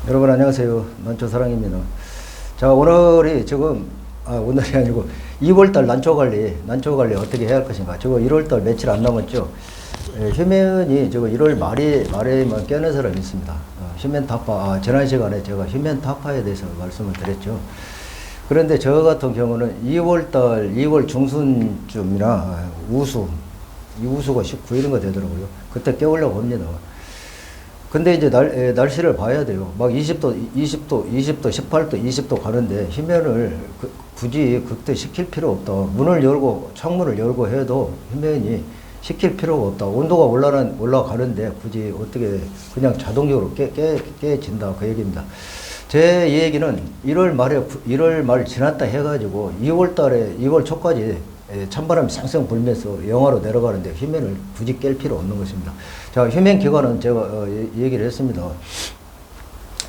여러분 안녕하세요. 난초사랑입니다. 자, 오늘이 지금 오늘이 아니고 2월달 난초관리 어떻게 해야 할 것인가. 지금 1월달 며칠 안 남았죠. 휴면이 지금 1월 말에만 깨는 사람이 있습니다. 휴면 타파, 지난 시간에 제가 휴면 타파에 대해서 말씀을 드렸죠. 그런데 저 같은 경우는 2월 중순쯤이나 이 우수가 19일인가 되더라고요. 그때 깨우려고 합니다. 근데 이제 날씨를 봐야 돼요. 막 20도, 18도, 20도 가는데 휴면을 굳이 그때 시킬 필요 없다. 창문을 열고 해도 휴면이 시킬 필요가 없다. 온도가 올라가는데 굳이 어떻게 그냥 자동적으로 깨진다. 그 얘기입니다. 제 얘기는 1월 말 지났다 해가지고 2월 초까지 찬바람이 쌩쌩 불면서 영하로 내려가는데 휴면을 굳이 깰 필요 없는 것입니다. 자, 휴면 기간은 제가 얘기를 했습니다.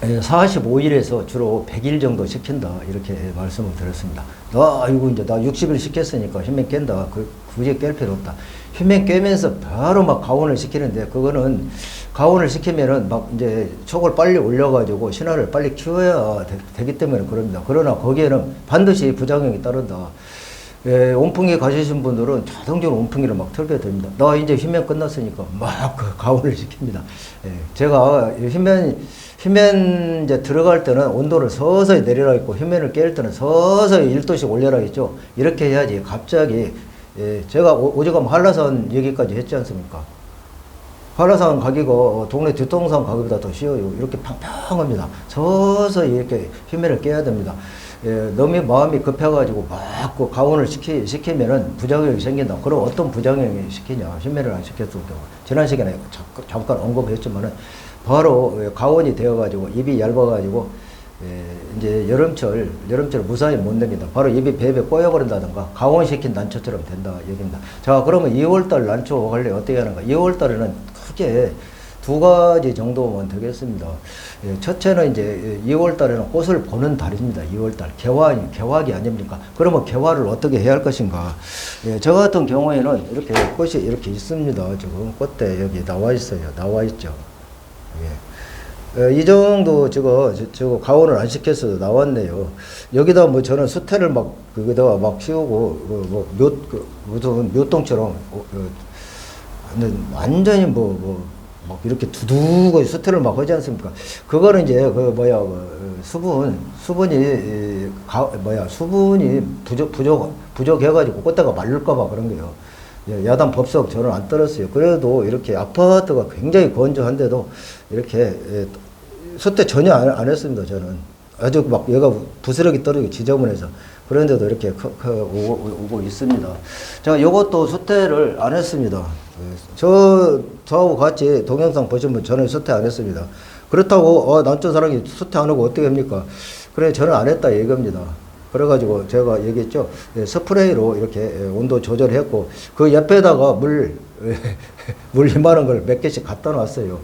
45일에서 주로 100일 정도 시킨다. 이렇게 말씀을 드렸습니다. 이제 나 60일 시켰으니까 휴면 깬다. 굳이 깰 필요 없다. 휴면 깨면서 바로 막 가온을 시키는데 그거는 가온을 시키면은 막 이제 촉을 빨리 올려가지고 신화를 빨리 키워야 되기 때문에 그럽니다. 그러나 거기에는 반드시 부작용이 따른다. 온풍기 가시신 분들은 자동적으로 온풍기를 막 틀게 됩니다. 나 이제 휴면 끝났으니까 막 가온을 시킵니다. 제가 휴면 이제 들어갈 때는 온도를 서서히 내리라 했고 휴면을 깰 때는 서서히 1도씩 올려라 했죠. 이렇게 해야지 갑자기 제가 오죽하면 한라산 얘기까지 했지 않습니까? 한라산 가기가 동네 뒷동산 가기보다 더 쉬워요. 이렇게 팡팡합니다. 서서히 이렇게 휴면을 깨야 됩니다. 너무 마음이 급해가지고 막 그 가온을 시키면은 부작용이 생긴다. 그럼 어떤 부작용이 시키냐? 휴면을 안 시켰을 경우. 지난 시간에 잠깐 언급했지만은 바로 가온이 되어가지고 입이 얇아가지고 이제 여름철 무사히 못 냅니다. 바로 입이 배에 꼬여버린다든가 가온시킨 난초처럼 된다 얘기입니다. 자, 그러면 2월달 난초 관리 어떻게 하는가? 2월달에는 크게 두 가지 정도면 되겠습니다. 첫째는 이제 2월달에는 꽃을 보는 달입니다. 2월달 개화기 아닙니까? 그러면 개화를 어떻게 해야 할 것인가? 저 같은 경우에는 이렇게 꽃이 이렇게 있습니다. 지금 꽃대 여기 나와 있어요. 나와 있죠. 이 정도 저거 가온을 안 시켰어도 나왔네요. 여기다 뭐 저는 수태를 막 거기다가 막 씌우고 무슨 묘똥처럼 완전히 막 이렇게 두둑하게 수태를 막 하지 않습니까? 그거는 이제 수분이 부족해가지고 꽃대가 말릴까봐 그런 거예요. 야단 법석 저는 안 떨었어요. 그래도 이렇게 아파트가 굉장히 건조한데도 이렇게 수태 전혀 안 했습니다. 저는 아주 막 얘가 부스러기 떨어지고 지저분해서 그런데도 이렇게 오고 있습니다. 제가 요것도 수태를 안 했습니다. 저하고 같이 동영상 보시면 저는 수태 안 했습니다. 그렇다고 난초사랑이 수태 안 하고 어떻게 합니까? 그래 저는 안 했다 얘기합니다. 그래가지고 제가 얘기했죠. 스프레이로 이렇게 온도 조절했고 그 옆에다가 물 이만한 걸 몇 개씩 갖다 놨어요.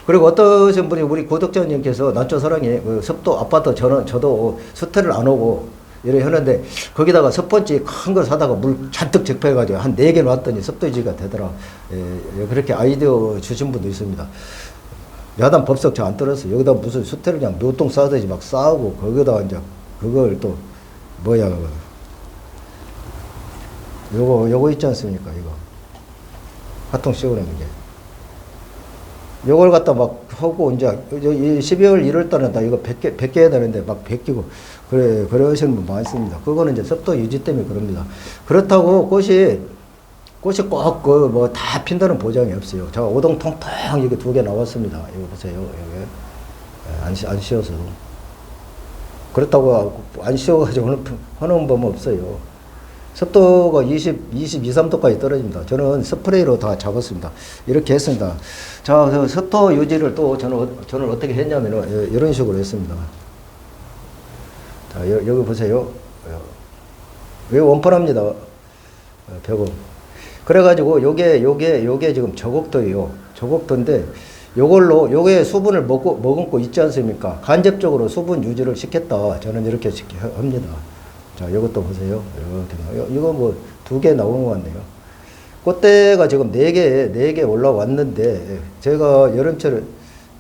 그리고 어떠신 분이 우리 구독자님께서 난초사랑이 습도 아파트 저도 수태를 안 하고 이래 하는데 거기다가 스펀지 큰 거 사다가 물 잔뜩 적폐해가지고 한 4개 놨더니 습도 유지가 되더라. 그렇게 아이디어 주신 분도 있습니다. 야단 법석 저 안 떨었어요. 여기다 무슨 수태를 그냥 묘똥 싸듯이 막 싸우고 거기다가 이제 그걸 또 요거 있지 않습니까? 이거 화통 씌우는 게 요걸 갖다 막 하고 이제 12월 1월 달에 나 이거 100개 해야 되는데 막 100개고 그러시는 분 많습니다. 그거는 이제 습도 유지 때문에 그럽니다. 그렇다고 꽃이 꼭 다 핀다는 보장이 없어요. 제가 오동 통통 여기 2개 나왔습니다. 이거 보세요. 여기 안 씌워서 그렇다고 안 씌워가지고 하는 법은 없어요. 습도가 22, 3도까지 떨어집니다. 저는 스프레이로 다 잡았습니다. 이렇게 했습니다. 자, 습도 유지를 또 저는 어떻게 했냐면은 이런 식으로 했습니다. 자, 여기 보세요. 왜 원판합니다. 벽은. 그래가지고 요게 지금 저곡도예요. 저곡도인데 요게 수분을 머금고 있지 않습니까? 간접적으로 수분 유지를 시켰다. 저는 이렇게 합니다. 자, 이것도 보세요. 이렇게 이거 뭐 2개 나온 것 같네요. 꽃대가 지금 4개 올라왔는데 제가 여름철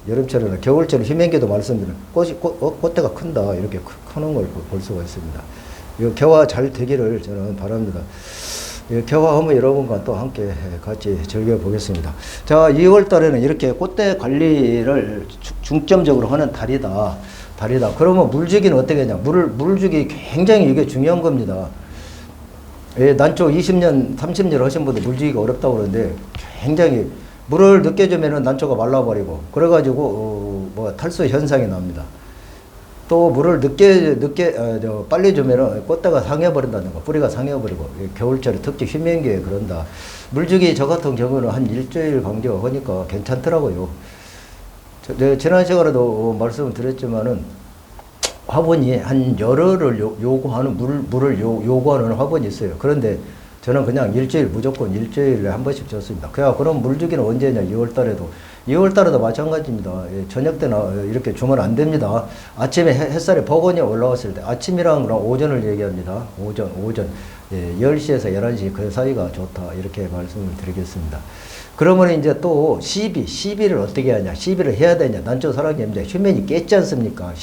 여름철이나 겨울철에 휴면기도 말씀드린 꽃대가 큰다 이렇게 크는 걸 볼 수가 있습니다. 이 개화 잘 되기를 저는 바랍니다. 개화 한번 여러분과 또 함께 같이 즐겨보겠습니다. 자, 2월 달에는 이렇게 꽃대 관리를 중점적으로 하는 달이다. 그러면 물주기는 어떻게 하냐? 물 주기 굉장히 이게 중요한 겁니다. 난초 20년, 30년 하신 분들 물주기가 어렵다고 그러는데 굉장히 물을 늦게 주면은 난초가 말라버리고 그래가지고 탈수 현상이 납니다. 또 물을 빨리 주면은 꽃대가 상해버린다는 거, 뿌리가 상해버리고 겨울철에 특히 휴면기에 그런다. 물주기 저 같은 경우는 한 일주일 간격 하니까 괜찮더라고요. 지난 시간에도 말씀을 드렸지만은 화분이 한 열흘을 요구하는 물을 요구하는 화분이 있어요. 그런데 저는 그냥 무조건 일주일에 한 번씩 줬습니다. 그럼 물주기는 언제냐? 2월 달에도 마찬가지입니다. 저녁 때나 이렇게 주면 안 됩니다. 아침에 햇살이 버거니 올라왔을 때, 아침이랑 오전을 얘기합니다. 오전. 10시에서 11시 그 사이가 좋다. 이렇게 말씀을 드리겠습니다. 그러면 이제 또 시비를 어떻게 하냐? 시비를 해야 되냐? 난초 사랑이 이제 휴면이 깼지 않습니까?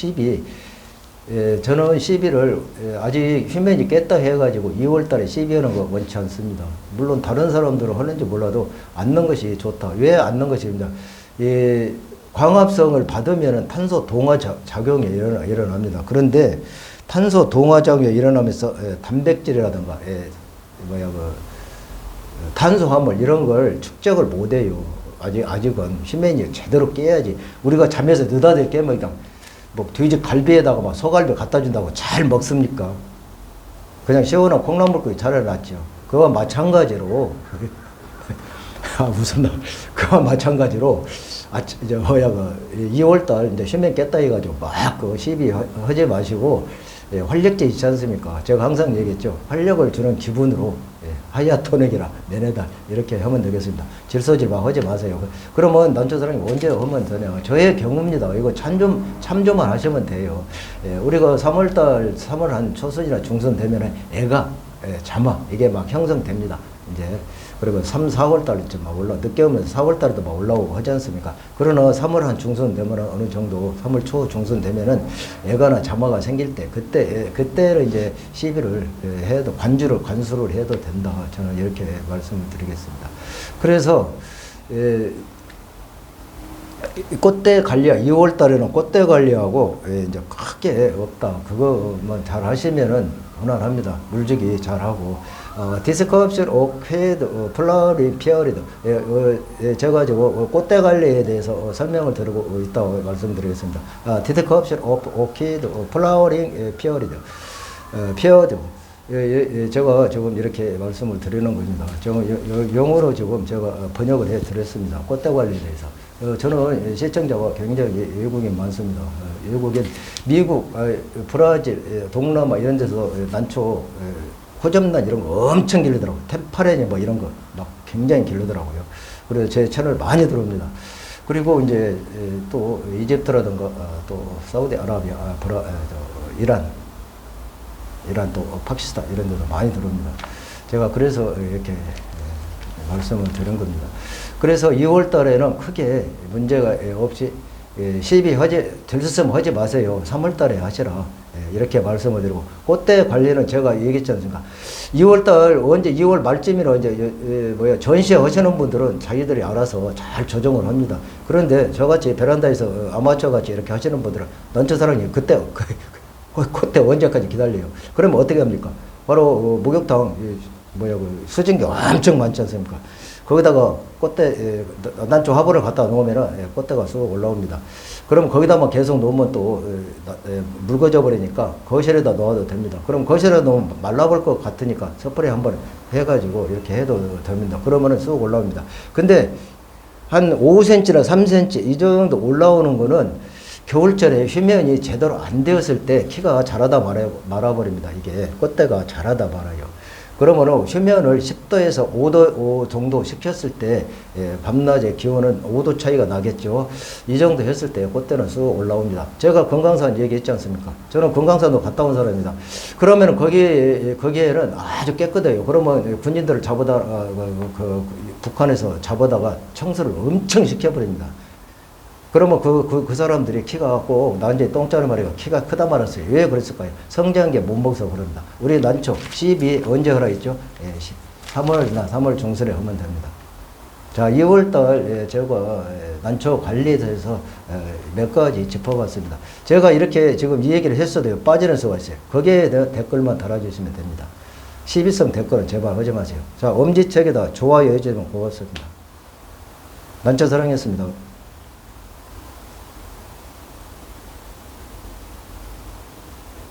저는 시비를 아직 휴면이 깼다 해가지고 2월 달에 시비하는 거 원치 않습니다. 물론 다른 사람들은 하는지 몰라도 앉는 것이 좋다. 왜 앉는 것입니다. 광합성을 받으면 탄소 동화 작용이 일어납니다. 그런데 탄소 동화 작용이 일어나면서 단백질이라든가 탄수화물 이런 걸 축적을 못해요. 아직은 휴면이 제대로 깨야지. 우리가 잠에서 느닷없이 깨면 그냥 돼지 갈비에다가 막 소갈비 갖다 준다고 잘 먹습니까? 그냥 시원한 콩나물국이 차려놨죠. 그와 마찬가지로 그와 마찬가지로 2월달 이제 휴면 깼다 해가지고 막 시비 하지 마시고 활력제 있지 않습니까? 제가 항상 얘기했죠. 활력을 주는 기분으로 하야토닉이라 내내다 이렇게 하면 되겠습니다. 질소질방 하지 마세요. 그러면 난초사랑이 언제 하면 되냐? 저의 경우입니다. 이거 참조만 하시면 돼요. 우리가 3월 한 초순이나 중순 되면은 애가 자마 이게 막 형성됩니다. 이제 그리고 3, 4월 달쯤 막 늦게 오면서 4월 달에도 막 올라오고 하지 않습니까? 그러나 3월 한 중순 되면 어느 정도 3월 초 중순 되면은 애가나 자마가 생길 때 그때를 이제 시비를 해도 관수를 해도 된다. 저는 이렇게 말씀을 드리겠습니다. 그래서 꽃대 관리야 2월 달에는 꽃대 관리하고 이제 크게 없다. 그거만 잘 하시면은 무난합니다. 물주기 잘 하고. 디스컵실 오케드 플라워링 피어리드 제가 꽃대 관리에 대해서 설명을 드리고 있다고 말씀드리겠습니다. 디스컵실 오케드 플라워링 피어리드 제가 지금 이렇게 말씀을 드리는 겁니다. 영어로 지금 제가 번역을 해 드렸습니다. 꽃대 관리에 대해서. 저는 시청자가 굉장히 외국인 많습니다. 외국인, 미국, 브라질, 동남아 이런 데서 난초 호접란 이런 거 엄청 기르더라고요. 템파레니 이런 거 막 굉장히 기르더라고요. 그래서 제 채널 많이 들어옵니다. 그리고 이제 또 이집트라든가 또 사우디아라비아, 이란 또 파키스탄 이런 데도 많이 들어옵니다. 제가 그래서 이렇게 말씀을 드린 겁니다. 그래서 2월 달에는 크게 문제가 없이 시비 들썩 하지 마세요. 3월 달에 하시라. 이렇게 말씀을 드리고, 꽃대 관리는 제가 얘기했지 않습니까? 2월달, 언제 2월 말쯤이라 이제, 전시회 하시는 분들은 자기들이 알아서 잘 조정을 합니다. 그런데 저같이 베란다에서 아마추어 같이 이렇게 하시는 분들은 난초사랑이 그때, 꽃대 언제까지 기다려요. 그러면 어떻게 합니까? 바로, 목욕탕, 수증기 엄청 많지 않습니까? 거기다가 꽃대, 난초 화분을 갖다 놓으면은 꽃대가 쑥 올라옵니다. 그럼 거기다만 계속 놓으면 또 묽어져 버리니까 거실에다 놓아도 됩니다. 그럼 거실에 놓으면 말라볼 것 같으니까 스프레이 한번 해가지고 이렇게 해도 됩니다. 그러면은 쑥 올라옵니다. 근데 한 5cm나 3cm 이 정도 올라오는 거는 겨울철에 휴면이 제대로 안 되었을 때 키가 자라다 말아버립니다. 이게 꽃대가 자라다 말아요. 그러면은 휴면을 10도에서 5도 정도 시켰을 때 밤낮의 기온은 5도 차이가 나겠죠. 이 정도 했을 때 꽃대는 쑥 올라옵니다. 제가 금강산 얘기했지 않습니까? 저는 금강산도 갔다 온 사람입니다. 그러면 거기에는 아주 깨끗해요. 그러면 군인들을 북한에서 잡아다가 청소를 엄청 시켜버립니다. 그러면 그 사람들이 키가 꼭 나한테 똥짜리 말이야 키가 크다 말았어요. 왜 그랬을까요? 성장기 못 먹어서 그런다. 우리 난초 시비 언제 하라 했죠? 예, 3월 중순에 하면 됩니다. 자, 2월달 제가 난초 관리에 대해서 몇 가지 짚어봤습니다. 제가 이렇게 지금 이 얘기를 했어도요 빠지는 수가 있어요. 거기에 대한 댓글만 달아주시면 됩니다. 시비성 댓글은 제발 하지 마세요. 자, 엄지척에다 좋아요 해주시면 고맙습니다. 난초 사랑했습니다.